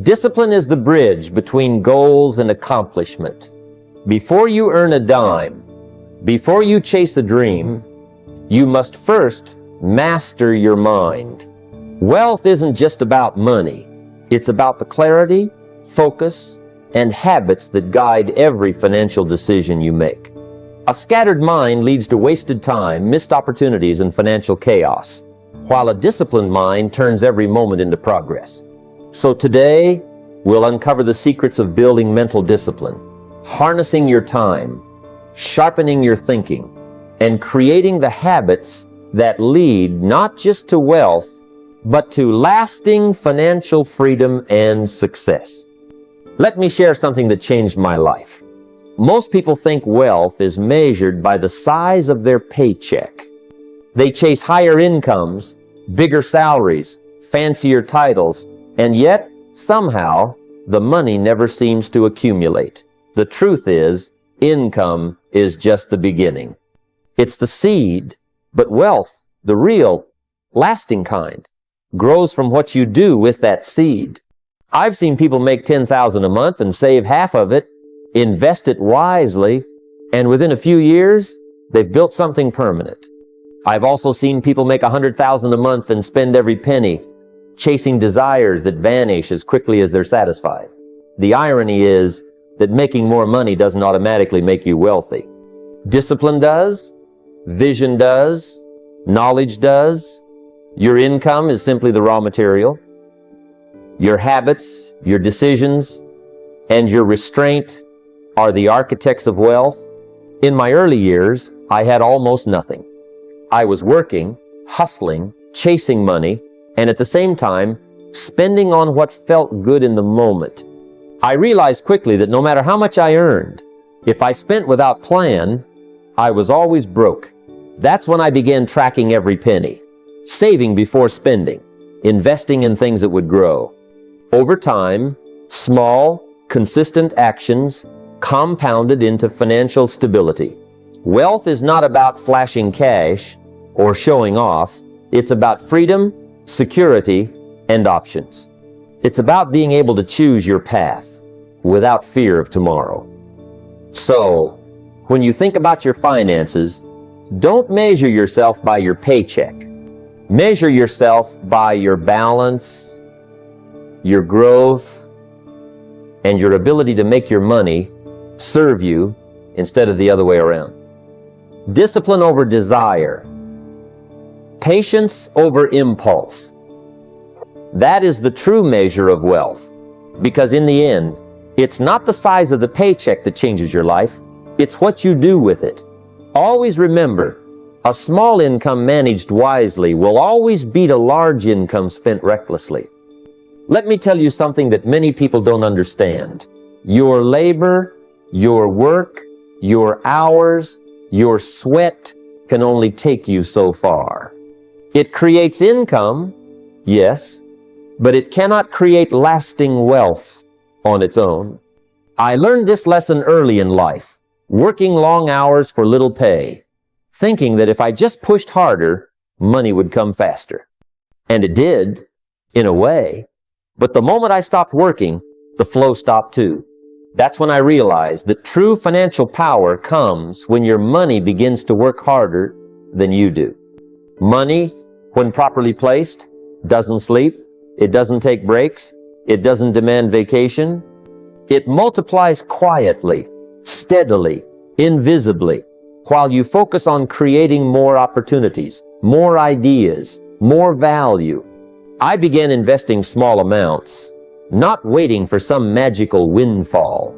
Discipline is the bridge between goals and accomplishment. Before you earn a dime, before you chase a dream, you must first master your mind. Wealth isn't just about money. It's about the clarity, focus, and habits that guide every financial decision you make. A scattered mind leads to wasted time, missed opportunities, and financial chaos, while a disciplined mind turns every moment into progress. So today, we'll uncover the secrets of building mental discipline, harnessing your time, sharpening your thinking, and creating the habits that lead not just to wealth, but to lasting financial freedom and success. Let me share something that changed my life. Most people think wealth is measured by the size of their paycheck. They chase higher incomes, bigger salaries, fancier titles, and yet, somehow, the money never seems to accumulate. The truth is, income is just the beginning. It's the seed, but wealth, the real, lasting kind, grows from what you do with that seed. I've seen people make $10,000 a month and save half of it, invest it wisely, and within a few years, they've built something permanent. I've also seen people make $100,000 a month and spend every penny, chasing desires that vanish as quickly as they're satisfied. The irony is that making more money doesn't automatically make you wealthy. Discipline does, vision does, knowledge does. Your income is simply the raw material. Your habits, your decisions, and your restraint are the architects of wealth. In my early years, I had almost nothing. I was working, hustling, chasing money, and at the same time, spending on what felt good in the moment. I realized quickly that no matter how much I earned, if I spent without plan, I was always broke. That's when I began tracking every penny, saving before spending, investing in things that would grow. Over time, small, consistent actions compounded into financial stability. Wealth is not about flashing cash or showing off. It's about freedom, security, and options. It's about being able to choose your path without fear of tomorrow. So, when you think about your finances, don't measure yourself by your paycheck. Measure yourself by your balance, your growth, and your ability to make your money serve you instead of the other way around. Discipline over desire. Patience over impulse. That is the true measure of wealth, because in the end, it's not the size of the paycheck that changes your life, it's what you do with it. Always remember, a small income managed wisely will always beat a large income spent recklessly. Let me tell you something that many people don't understand. Your labor, your work, your hours, your sweat can only take you so far. It creates income, yes, but it cannot create lasting wealth on its own. I learned this lesson early in life, working long hours for little pay, thinking that if I just pushed harder, money would come faster. And it did, in a way. But the moment I stopped working, the flow stopped too. That's when I realized that true financial power comes when your money begins to work harder than you do. Money, when properly placed, doesn't sleep, it doesn't take breaks, it doesn't demand vacation. It multiplies quietly, steadily, invisibly, while you focus on creating more opportunities, more ideas, more value. I began investing small amounts, not waiting for some magical windfall.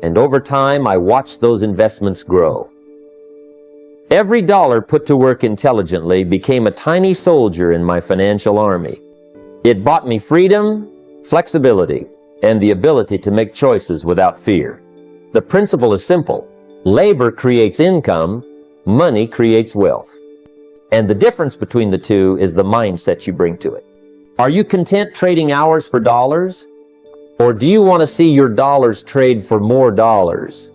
And over time, I watched those investments grow. Every dollar put to work intelligently became a tiny soldier in my financial army. It bought me freedom, flexibility, and the ability to make choices without fear. The principle is simple. Labor creates income, money creates wealth. And the difference between the two is the mindset you bring to it. Are you content trading hours for dollars? Or do you want to see your dollars trade for more dollars,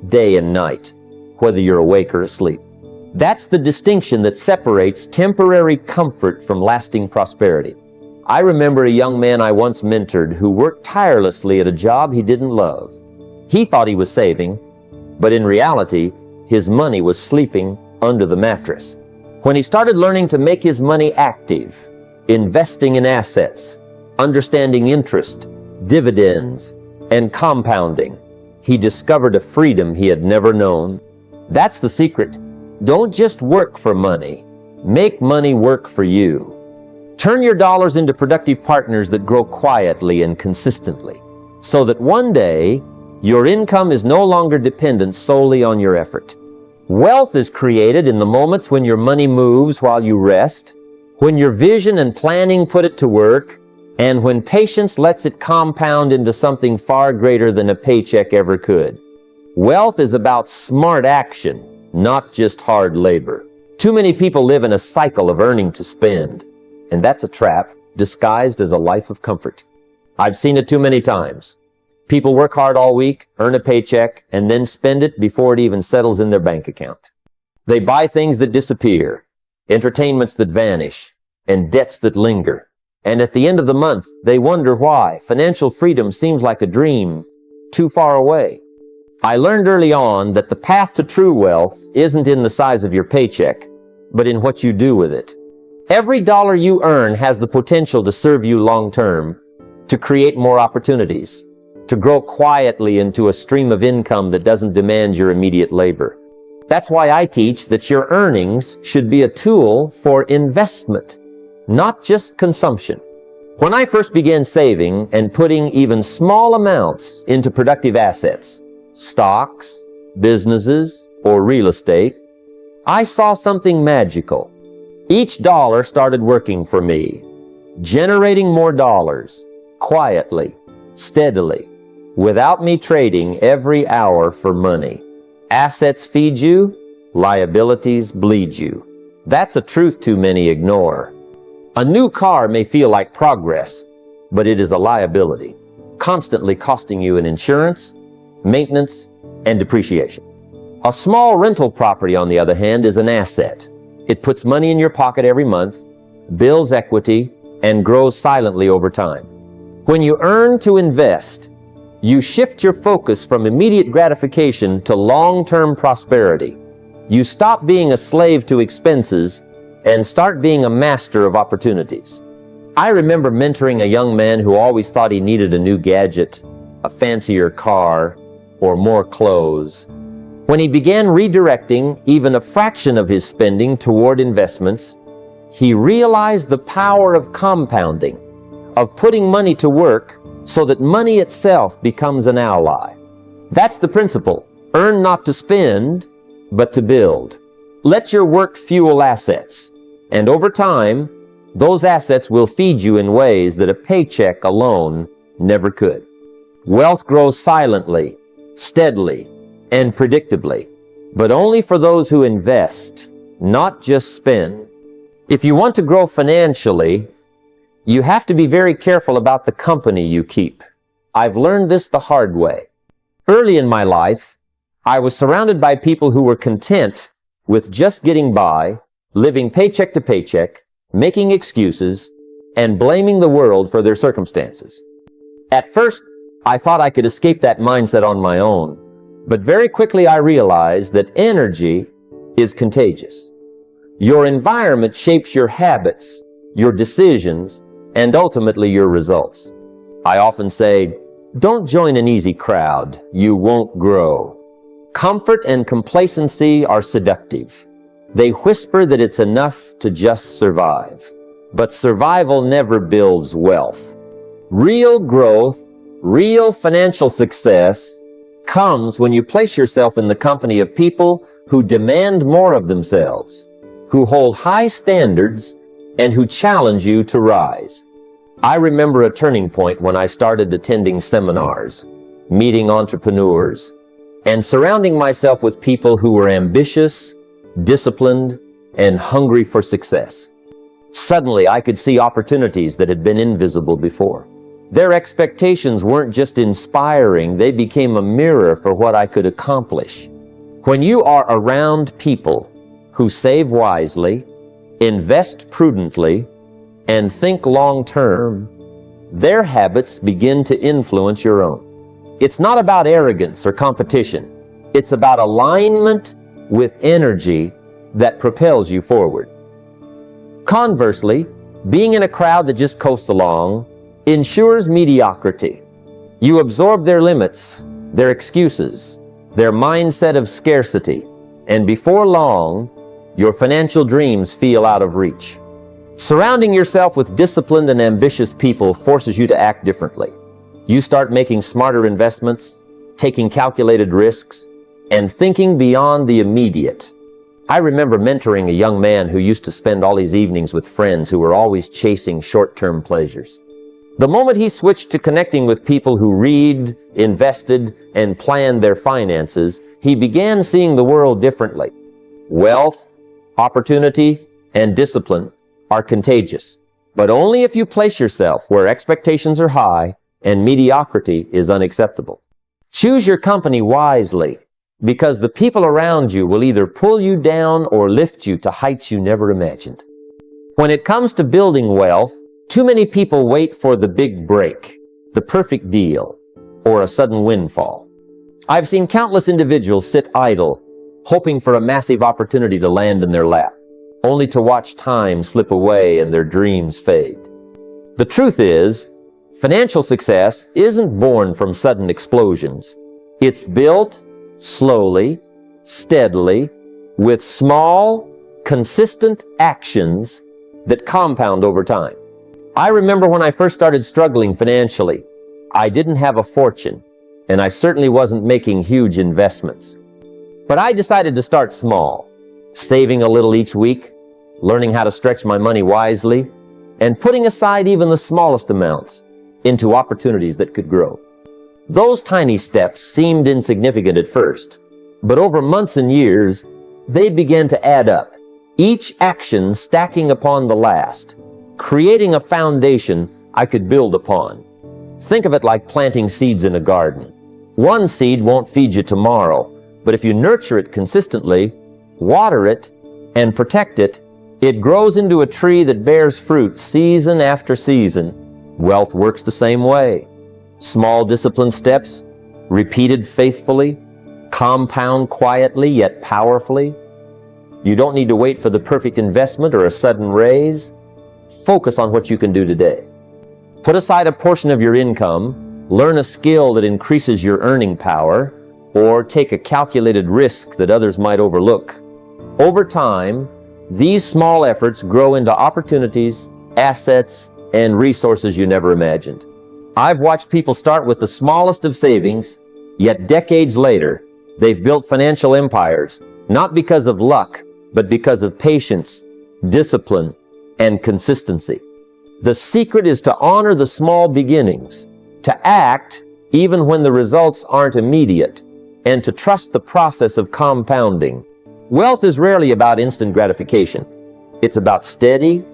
day and night, whether you're awake or asleep? That's the distinction that separates temporary comfort from lasting prosperity. I remember a young man I once mentored who worked tirelessly at a job he didn't love. He thought he was saving, but in reality, his money was sleeping under the mattress. When he started learning to make his money active, investing in assets, understanding interest, dividends, and compounding, he discovered a freedom he had never known. That's the secret. Don't just work for money. Make money work for you. Turn your dollars into productive partners that grow quietly and consistently, so that one day, your income is no longer dependent solely on your effort. Wealth is created in the moments when your money moves while you rest, when your vision and planning put it to work, and when patience lets it compound into something far greater than a paycheck ever could. Wealth is about smart action, not just hard labor. Too many people live in a cycle of earning to spend, and that's a trap disguised as a life of comfort. I've seen it too many times. People work hard all week, earn a paycheck, and then spend it before it even settles in their bank account. They buy things that disappear, entertainments that vanish, and debts that linger. And at the end of the month, they wonder why financial freedom seems like a dream too far away. I learned early on that the path to true wealth isn't in the size of your paycheck, but in what you do with it. Every dollar you earn has the potential to serve you long term, to create more opportunities, to grow quietly into a stream of income that doesn't demand your immediate labor. That's why I teach that your earnings should be a tool for investment, not just consumption. When I first began saving and putting even small amounts into productive assets, stocks, businesses, or real estate, I saw something magical. Each dollar started working for me, generating more dollars, quietly, steadily, without me trading every hour for money. Assets feed you, liabilities bleed you. That's a truth too many ignore. A new car may feel like progress, but it is a liability, constantly costing you in insurance, maintenance, and depreciation. A small rental property, on the other hand, is an asset. It puts money in your pocket every month, builds equity, and grows silently over time. When you earn to invest, you shift your focus from immediate gratification to long-term prosperity. You stop being a slave to expenses and start being a master of opportunities. I remember mentoring a young man who always thought he needed a new gadget, a fancier car, or more clothes. When he began redirecting even a fraction of his spending toward investments, he realized the power of compounding, of putting money to work so that money itself becomes an ally. That's the principle. Earn not to spend, but to build. Let your work fuel assets, and over time, those assets will feed you in ways that a paycheck alone never could. Wealth grows silently, steadily, and predictably, but only for those who invest, not just spend. If you want to grow financially, you have to be very careful about the company you keep. I've learned this the hard way. Early in my life, I was surrounded by people who were content with just getting by, living paycheck to paycheck, making excuses, and blaming the world for their circumstances. At first, I thought I could escape that mindset on my own, but very quickly I realized that energy is contagious. Your environment shapes your habits, your decisions, and ultimately your results. I often say, don't join an easy crowd. You won't grow. Comfort and complacency are seductive. They whisper that it's enough to just survive. But survival never builds wealth. Real growth, real financial success comes when you place yourself in the company of people who demand more of themselves, who hold high standards, and who challenge you to rise. I remember a turning point when I started attending seminars, meeting entrepreneurs, and surrounding myself with people who were ambitious, disciplined, and hungry for success. Suddenly, I could see opportunities that had been invisible before. Their expectations weren't just inspiring, they became a mirror for what I could accomplish. When you are around people who save wisely, invest prudently, and think long term, their habits begin to influence your own. It's not about arrogance or competition. It's about alignment with energy that propels you forward. Conversely, being in a crowd that just coasts along ensures mediocrity. You absorb their limits, their excuses, their mindset of scarcity, and before long, your financial dreams feel out of reach. Surrounding yourself with disciplined and ambitious people forces you to act differently. You start making smarter investments, taking calculated risks, and thinking beyond the immediate. I remember mentoring a young man who used to spend all his evenings with friends who were always chasing short-term pleasures. The moment he switched to connecting with people who read, invested, and planned their finances, he began seeing the world differently. Wealth, opportunity, and discipline are contagious, but only if you place yourself where expectations are high and mediocrity is unacceptable. Choose your company wisely, because the people around you will either pull you down or lift you to heights you never imagined. When it comes to building wealth, too many people wait for the big break, the perfect deal, or a sudden windfall. I've seen countless individuals sit idle, hoping for a massive opportunity to land in their lap, only to watch time slip away and their dreams fade. The truth is, financial success isn't born from sudden explosions. It's built slowly, steadily, with small, consistent actions that compound over time. I remember when I first started struggling financially, I didn't have a fortune, and I certainly wasn't making huge investments. But I decided to start small, saving a little each week, learning how to stretch my money wisely, and putting aside even the smallest amounts into opportunities that could grow. Those tiny steps seemed insignificant at first, but over months and years, they began to add up, each action stacking upon the last, creating a foundation I could build upon. Think of it like planting seeds in a garden. One seed won't feed you tomorrow, but if you nurture it consistently, water it, and protect it, it grows into a tree that bears fruit season after season. Wealth works the same way. Small disciplined steps, repeated faithfully, compound quietly yet powerfully. You don't need to wait for the perfect investment or a sudden raise. Focus on what you can do today. Put aside a portion of your income, learn a skill that increases your earning power, or take a calculated risk that others might overlook. Over time, these small efforts grow into opportunities, assets, and resources you never imagined. I've watched people start with the smallest of savings, yet decades later, they've built financial empires, not because of luck, but because of patience, discipline, and consistency. The secret is to honor the small beginnings, to act even when the results aren't immediate, and to trust the process of compounding. Wealth is rarely about instant gratification. It's about steady,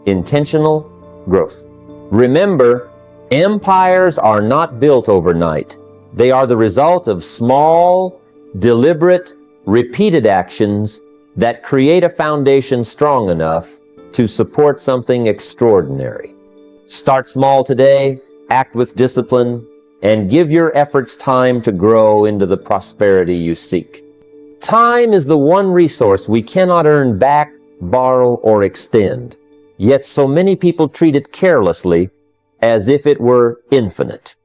intentional growth. Remember, empires are not built overnight. They are the result of small, deliberate, repeated actions that create a foundation strong enough to support something extraordinary. Start small today, act with discipline, and give your efforts time to grow into the prosperity you seek. Time is the one resource we cannot earn back, borrow, or extend. Yet so many people treat it carelessly as if it were infinite.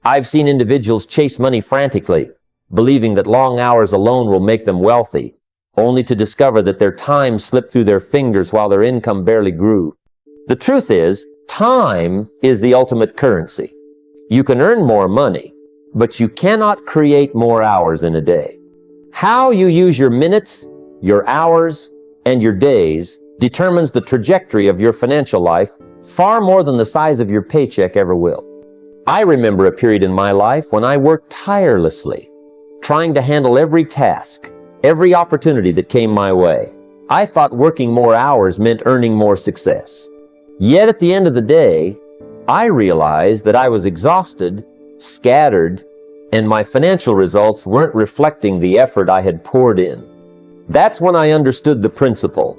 I've seen individuals chase money frantically, believing that long hours alone will make them wealthy, only to discover that their time slipped through their fingers while their income barely grew. The truth is, time is the ultimate currency. You can earn more money, but you cannot create more hours in a day. How you use your minutes, your hours, and your days determines the trajectory of your financial life far more than the size of your paycheck ever will. I remember a period in my life when I worked tirelessly, trying to handle every task, every opportunity that came my way. I thought working more hours meant earning more success. Yet at the end of the day, I realized that I was exhausted, scattered, and my financial results weren't reflecting the effort I had poured in. That's when I understood the principle.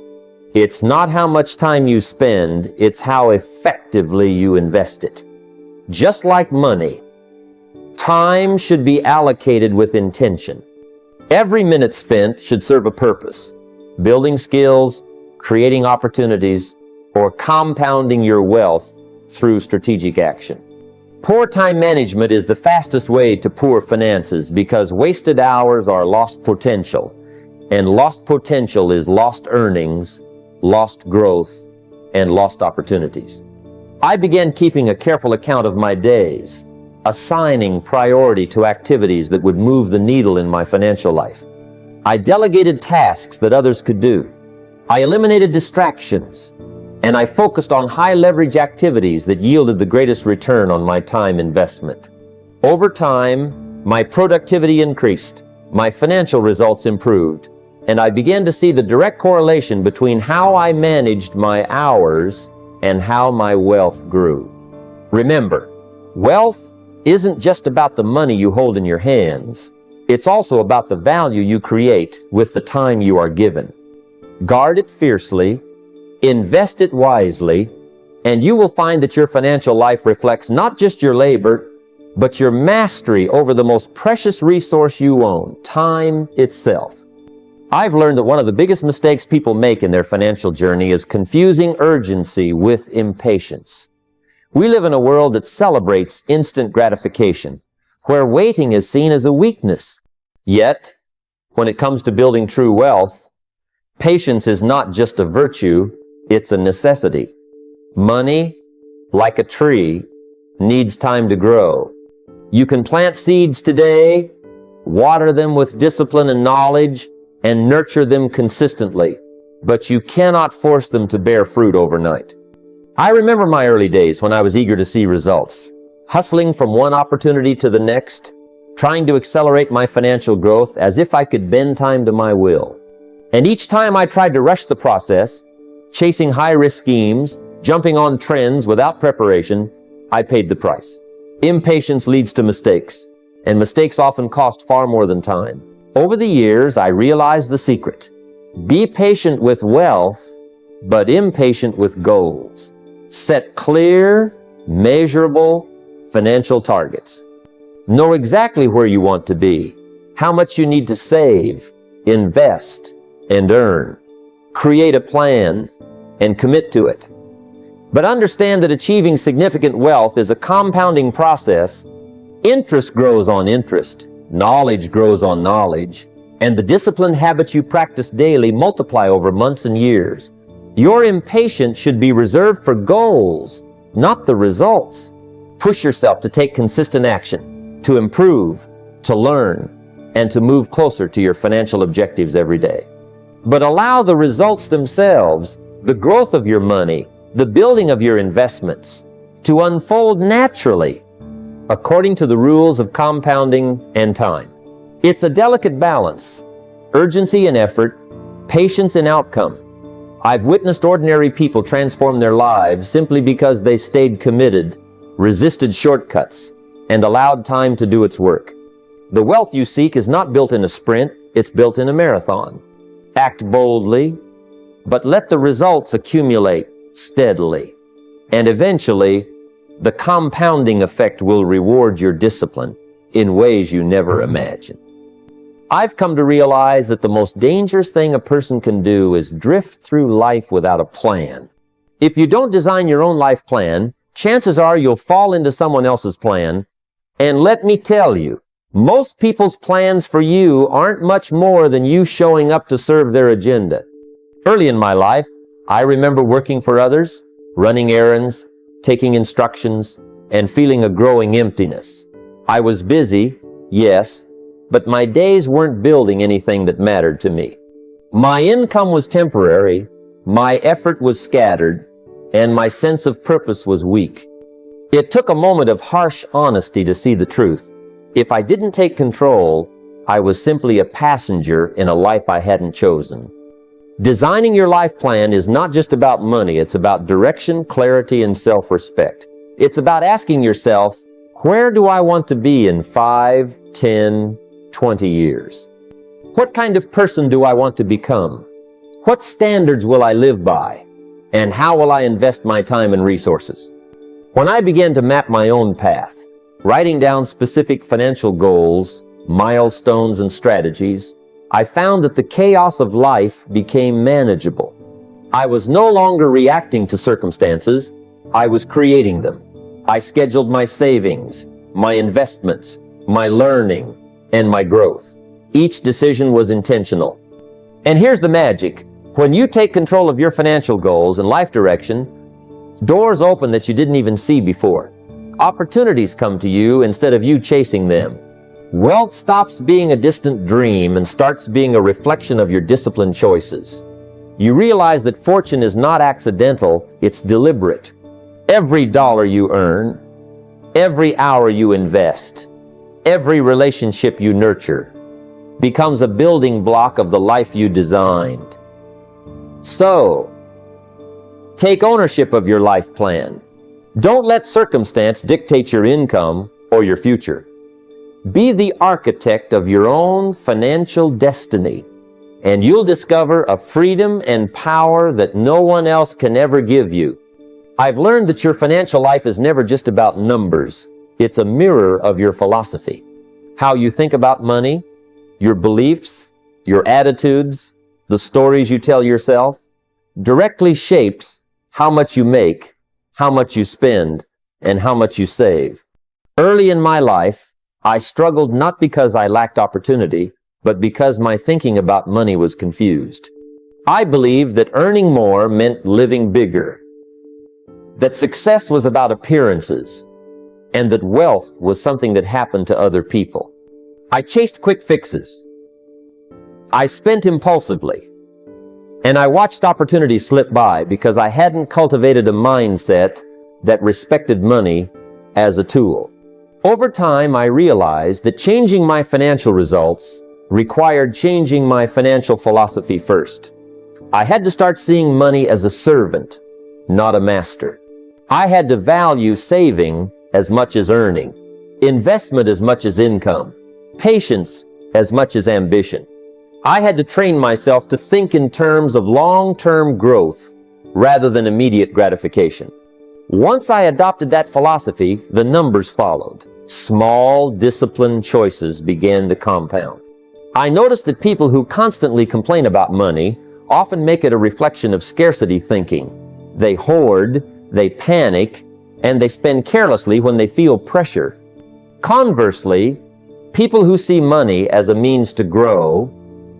It's not how much time you spend, it's how effectively you invest it. Just like money, time should be allocated with intention. Every minute spent should serve a purpose, building skills, creating opportunities, or compounding your wealth through strategic action. Poor time management is the fastest way to poor finances because wasted hours are lost potential, and lost potential is lost earnings, lost growth, and lost opportunities. I began keeping a careful account of my days, assigning priority to activities that would move the needle in my financial life. I delegated tasks that others could do. I eliminated distractions, and I focused on high-leverage activities that yielded the greatest return on my time investment. Over time, my productivity increased, my financial results improved, and I began to see the direct correlation between how I managed my hours and how my wealth grew. Remember, wealth isn't just about the money you hold in your hands. It's also about the value you create with the time you are given. Guard it fiercely, invest it wisely, and you will find that your financial life reflects not just your labor, but your mastery over the most precious resource you own, time itself. I've learned that one of the biggest mistakes people make in their financial journey is confusing urgency with impatience. We live in a world that celebrates instant gratification, where waiting is seen as a weakness. Yet, when it comes to building true wealth, patience is not just a virtue, it's a necessity. Money, like a tree, needs time to grow. You can plant seeds today, water them with discipline and knowledge, and nurture them consistently, but you cannot force them to bear fruit overnight. I remember my early days when I was eager to see results, hustling from one opportunity to the next, trying to accelerate my financial growth as if I could bend time to my will. And each time I tried to rush the process, chasing high-risk schemes, jumping on trends without preparation, I paid the price. Impatience leads to mistakes, and mistakes often cost far more than time. Over the years, I realized the secret. Be patient with wealth, but impatient with goals. Set clear, measurable financial targets. Know exactly where you want to be, how much you need to save, invest, and earn. Create a plan and commit to it. But understand that achieving significant wealth is a compounding process. Interest grows on interest. Knowledge grows on knowledge, and the disciplined habits you practice daily multiply over months and years. Your impatience should be reserved for goals, not the results. Push yourself to take consistent action, to improve, to learn, and to move closer to your financial objectives every day. But allow the results themselves, the growth of your money, the building of your investments, to unfold naturally, according to the rules of compounding and time. It's a delicate balance, urgency in effort, patience in outcome. I've witnessed ordinary people transform their lives simply because they stayed committed, resisted shortcuts, and allowed time to do its work. The wealth you seek is not built in a sprint, it's built in a marathon. Act boldly, but let the results accumulate steadily, and eventually, the compounding effect will reward your discipline in ways you never imagined. I've come to realize that the most dangerous thing a person can do is drift through life without a plan. If you don't design your own life plan, chances are you'll fall into someone else's plan. And let me tell you, most people's plans for you aren't much more than you showing up to serve their agenda. Early in my life, I remember working for others, running errands, taking instructions, and feeling a growing emptiness. I was busy, yes, but my days weren't building anything that mattered to me. My income was temporary, my effort was scattered, and my sense of purpose was weak. It took a moment of harsh honesty to see the truth. If I didn't take control, I was simply a passenger in a life I hadn't chosen. Designing your life plan is not just about money, it's about direction, clarity, and self-respect. It's about asking yourself, where do I want to be in 5, 10, 20 years? What kind of person do I want to become? What standards will I live by? And how will I invest my time and resources? When I began to map my own path, writing down specific financial goals, milestones, and strategies, I found that the chaos of life became manageable. I was no longer reacting to circumstances, I was creating them. I scheduled my savings, my investments, my learning, and my growth. Each decision was intentional. And here's the magic. When you take control of your financial goals and life direction, doors open that you didn't even see before. Opportunities come to you instead of you chasing them. Wealth stops being a distant dream and starts being a reflection of your disciplined choices. You realize that fortune is not accidental, it's deliberate. Every dollar you earn, every hour you invest, every relationship you nurture becomes a building block of the life you designed. So, take ownership of your life plan. Don't let circumstance dictate your income or your future. Be the architect of your own financial destiny, and you'll discover a freedom and power that no one else can ever give you. I've learned that your financial life is never just about numbers. It's a mirror of your philosophy. How you think about money, your beliefs, your attitudes, the stories you tell yourself, directly shapes how much you make, how much you spend, and how much you save. Early in my life, I struggled not because I lacked opportunity, but because my thinking about money was confused. I believed that earning more meant living bigger, that success was about appearances, and that wealth was something that happened to other people. I chased quick fixes. I spent impulsively, and I watched opportunities slip by because I hadn't cultivated a mindset that respected money as a tool. Over time, I realized that changing my financial results required changing my financial philosophy first. I had to start seeing money as a servant, not a master. I had to value saving as much as earning, investment as much as income, patience as much as ambition. I had to train myself to think in terms of long-term growth rather than immediate gratification. Once I adopted that philosophy, the numbers followed. Small, disciplined choices began to compound. I noticed that people who constantly complain about money often make it a reflection of scarcity thinking. They hoard, they panic, and they spend carelessly when they feel pressure. Conversely, people who see money as a means to grow,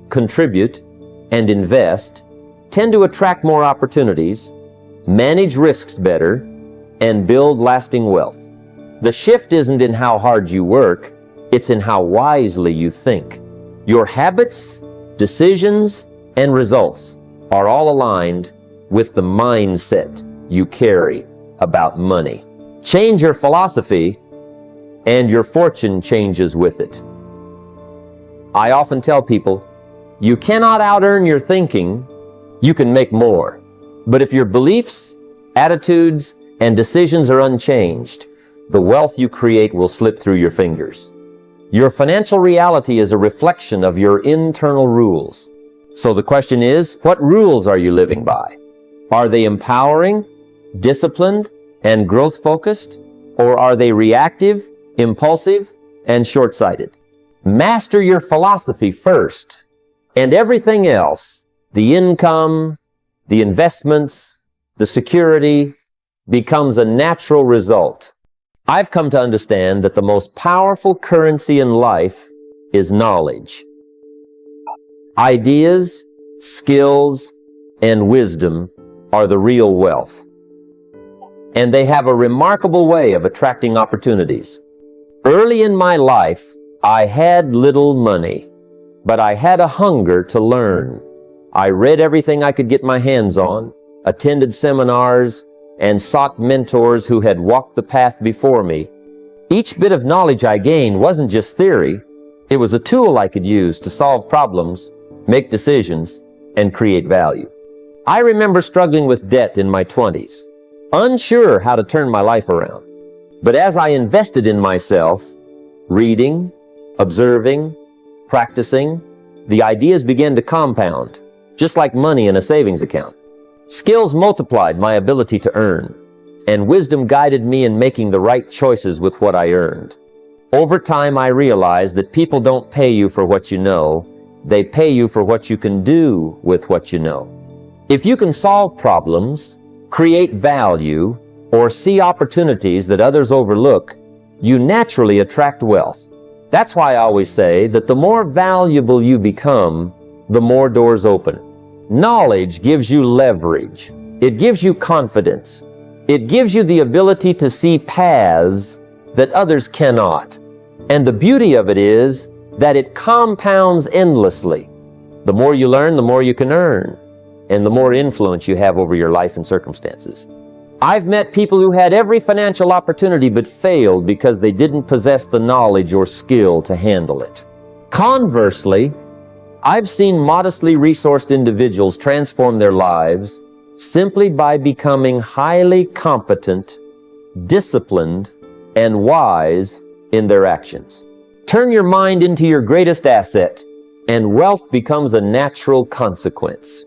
contribute, and invest tend to attract more opportunities, manage risks better, and build lasting wealth. The shift isn't in how hard you work, it's in how wisely you think. Your habits, decisions, and results are all aligned with the mindset you carry about money. Change your philosophy, and your fortune changes with it. I often tell people, you cannot out-earn your thinking, you can make more. But if your beliefs, attitudes, and decisions are unchanged, the wealth you create will slip through your fingers. Your financial reality is a reflection of your internal rules. So the question is, what rules are you living by? Are they empowering, disciplined, and growth-focused? Or are they reactive, impulsive, and short-sighted? Master your philosophy first, and everything else, the income, the investments, the security, becomes a natural result. I've come to understand that the most powerful currency in life is knowledge. Ideas, skills, and wisdom are the real wealth. And they have a remarkable way of attracting opportunities. Early in my life, I had little money, but I had a hunger to learn. I read everything I could get my hands on, attended seminars, and sought mentors who had walked the path before me. Each bit of knowledge I gained wasn't just theory, it was a tool I could use to solve problems, make decisions, and create value. I remember struggling with debt in my 20s, unsure how to turn my life around. But as I invested in myself, reading, observing, practicing, the ideas began to compound. just like money in a savings account. Skills multiplied my ability to earn, and wisdom guided me in making the right choices with what I earned. Over time, I realized that people don't pay you for what you know, they pay you for what you can do with what you know. If you can solve problems, create value, or see opportunities that others overlook, you naturally attract wealth. That's why I always say that the more valuable you become, the more doors open. Knowledge gives you leverage. It gives you confidence. It gives you the ability to see paths that others cannot. And the beauty of it is that it compounds endlessly. The more you learn, the more you can earn, and the more influence you have over your life and circumstances. I've met people who had every financial opportunity but failed because they didn't possess the knowledge or skill to handle it. Conversely, I've seen modestly resourced individuals transform their lives simply by becoming highly competent, disciplined, and wise in their actions. Turn your mind into your greatest asset, and wealth becomes a natural consequence.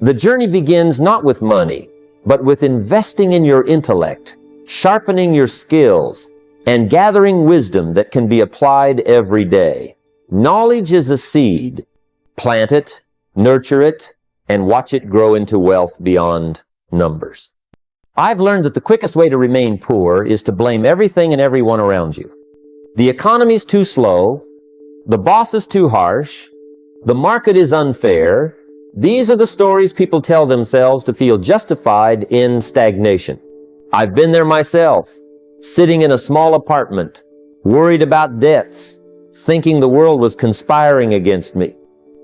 The journey begins not with money, but with investing in your intellect, sharpening your skills, and gathering wisdom that can be applied every day. Knowledge is a seed. Plant it, nurture it, and watch it grow into wealth beyond numbers. I've learned that the quickest way to remain poor is to blame everything and everyone around you. The economy's too slow, the boss is too harsh, the market is unfair. These are the stories people tell themselves to feel justified in stagnation. I've been there myself, sitting in a small apartment, worried about debts, thinking the world was conspiring against me.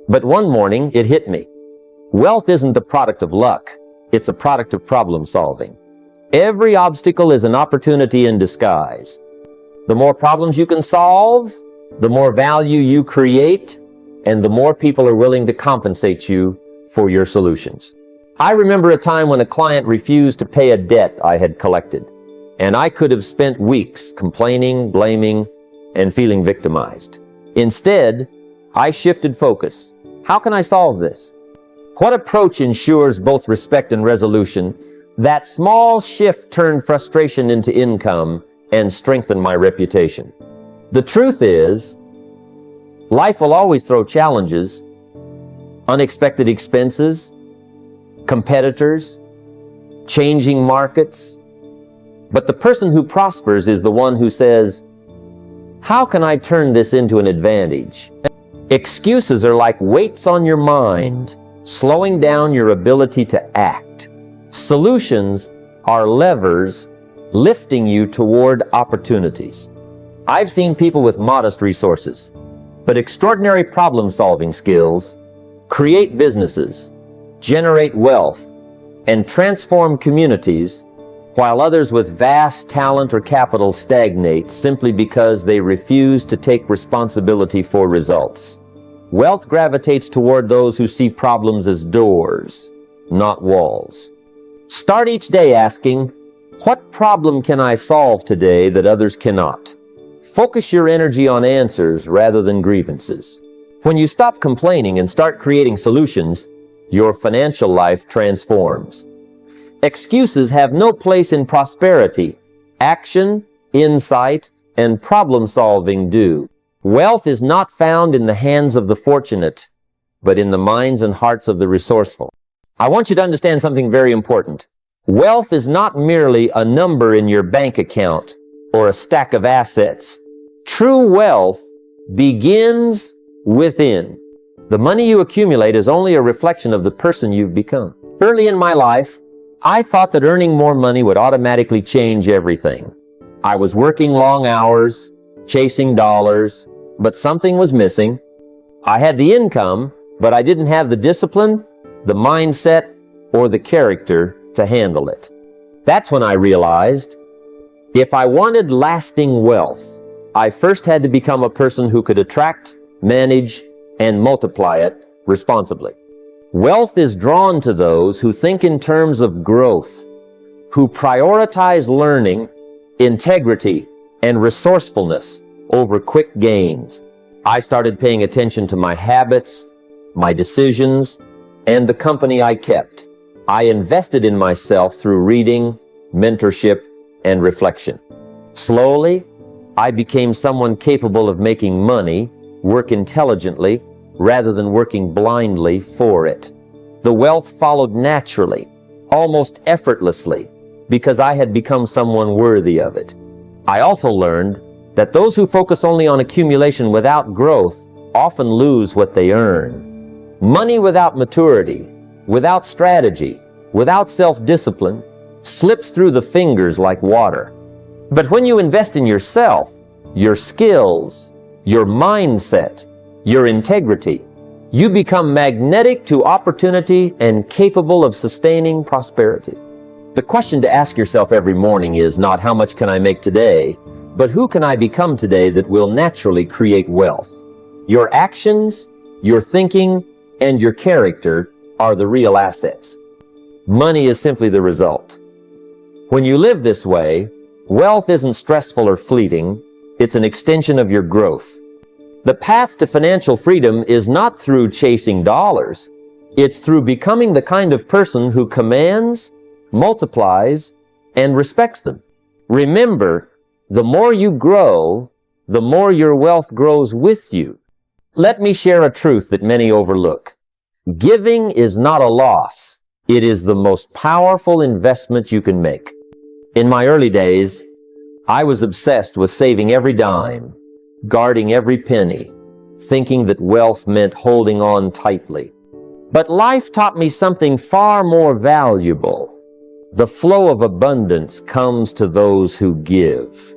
But one morning, it hit me. Wealth isn't the product of luck. It's a product of problem solving. Every obstacle is an opportunity in disguise. The more problems you can solve, the more value you create, and the more people are willing to compensate you for your solutions. I remember a time when a client refused to pay a debt I had collected, and I could have spent weeks complaining, blaming, and feeling victimized. Instead, I shifted focus. How can I solve this? What approach ensures both respect and resolution? That small shift turned frustration into income and strengthened my reputation. The truth is, life will always throw challenges, unexpected expenses, competitors, changing markets. But the person who prospers is the one who says, how can I turn this into an advantage? Excuses are like weights on your mind, slowing down your ability to act. Solutions are levers lifting you toward opportunities. I've seen people with modest resources, but extraordinary problem-solving skills create businesses, generate wealth, and transform communities, while others with vast talent or capital stagnate simply because they refuse to take responsibility for results. Wealth gravitates toward those who see problems as doors, not walls. Start each day asking, what problem can I solve today that others cannot? Focus your energy on answers rather than grievances. When you stop complaining and start creating solutions, your financial life transforms. Excuses have no place in prosperity. Action, insight, and problem-solving do. Wealth is not found in the hands of the fortunate, but in the minds and hearts of the resourceful. I want you to understand something very important. Wealth is not merely a number in your bank account or a stack of assets. True wealth begins within. The money you accumulate is only a reflection of the person you've become. Early in my life, I thought that earning more money would automatically change everything. I was working long hours, chasing dollars, but something was missing. I had the income, but I didn't have the discipline, the mindset, or the character to handle it. That's when I realized, if I wanted lasting wealth, I first had to become a person who could attract, manage, and multiply it responsibly. Wealth is drawn to those who think in terms of growth, who prioritize learning, integrity, and resourcefulness over quick gains. I started paying attention to my habits, my decisions, and the company I kept. I invested in myself through reading, mentorship, and reflection. Slowly, I became someone capable of making money, work intelligently, rather than working blindly for it. The wealth followed naturally, almost effortlessly, because I had become someone worthy of it. I also learned that those who focus only on accumulation without growth often lose what they earn. Money without maturity, without strategy, without self-discipline, slips through the fingers like water. But when you invest in yourself, your skills, your mindset, your integrity, you become magnetic to opportunity and capable of sustaining prosperity. The question to ask yourself every morning is not how much can I make today, but who can I become today that will naturally create wealth? Your actions, your thinking, and your character are the real assets. Money is simply the result. When you live this way, wealth isn't stressful or fleeting, it's an extension of your growth. The path to financial freedom is not through chasing dollars, it's through becoming the kind of person who commands, multiplies, and respects them. Remember, the more you grow, the more your wealth grows with you. Let me share a truth that many overlook. Giving is not a loss. It is the most powerful investment you can make. In my early days, I was obsessed with saving every dime, guarding every penny, thinking that wealth meant holding on tightly. But life taught me something far more valuable. The flow of abundance comes to those who give.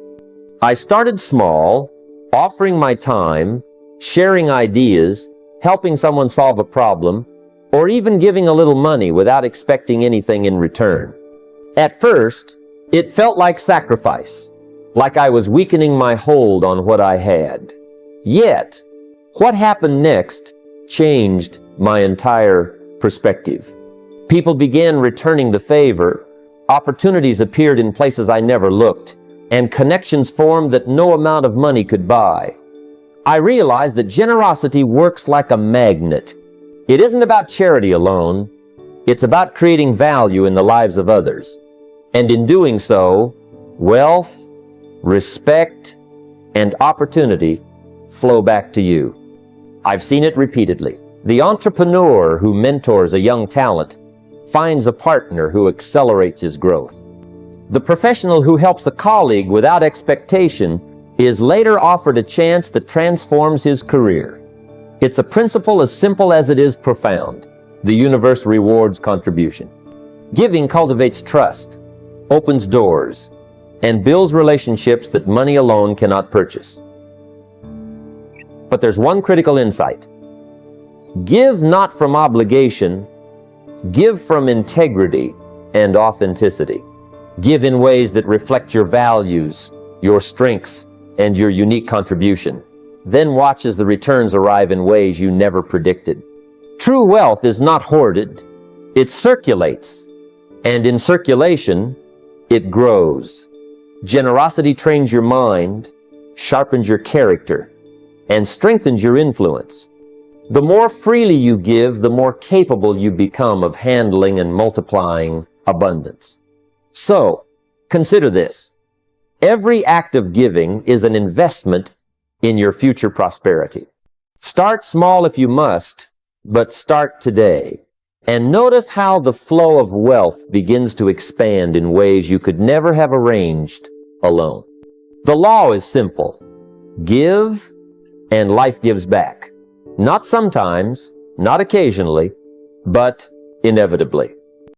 I started small, offering my time, sharing ideas, helping someone solve a problem, or even giving a little money without expecting anything in return. At first, it felt like sacrifice, like I was weakening my hold on what I had. Yet, what happened next changed my entire perspective. People began returning the favor, opportunities appeared in places I never looked, and connections formed that no amount of money could buy. I realized that generosity works like a magnet. It isn't about charity alone, it's about creating value in the lives of others. And in doing so, wealth, respect, and opportunity flow back to you. I've seen it repeatedly. The entrepreneur who mentors a young talent finds a partner who accelerates his growth. The professional who helps a colleague without expectation is later offered a chance that transforms his career. It's a principle as simple as it is profound. The universe rewards contribution. Giving cultivates trust, opens doors, and builds relationships that money alone cannot purchase. But there's one critical insight. Give not from obligation, give from integrity and authenticity. Give in ways that reflect your values, your strengths, and your unique contribution. Then watch as the returns arrive in ways you never predicted. True wealth is not hoarded, it circulates, and in circulation, it grows. Generosity trains your mind, sharpens your character, and strengthens your influence. The more freely you give, the more capable you become of handling and multiplying abundance. So, consider this. Every act of giving is an investment in your future prosperity. Start small if you must, but start today. And notice how the flow of wealth begins to expand in ways you could never have arranged alone. The law is simple. Give, and life gives back. Not sometimes, not occasionally, but inevitably.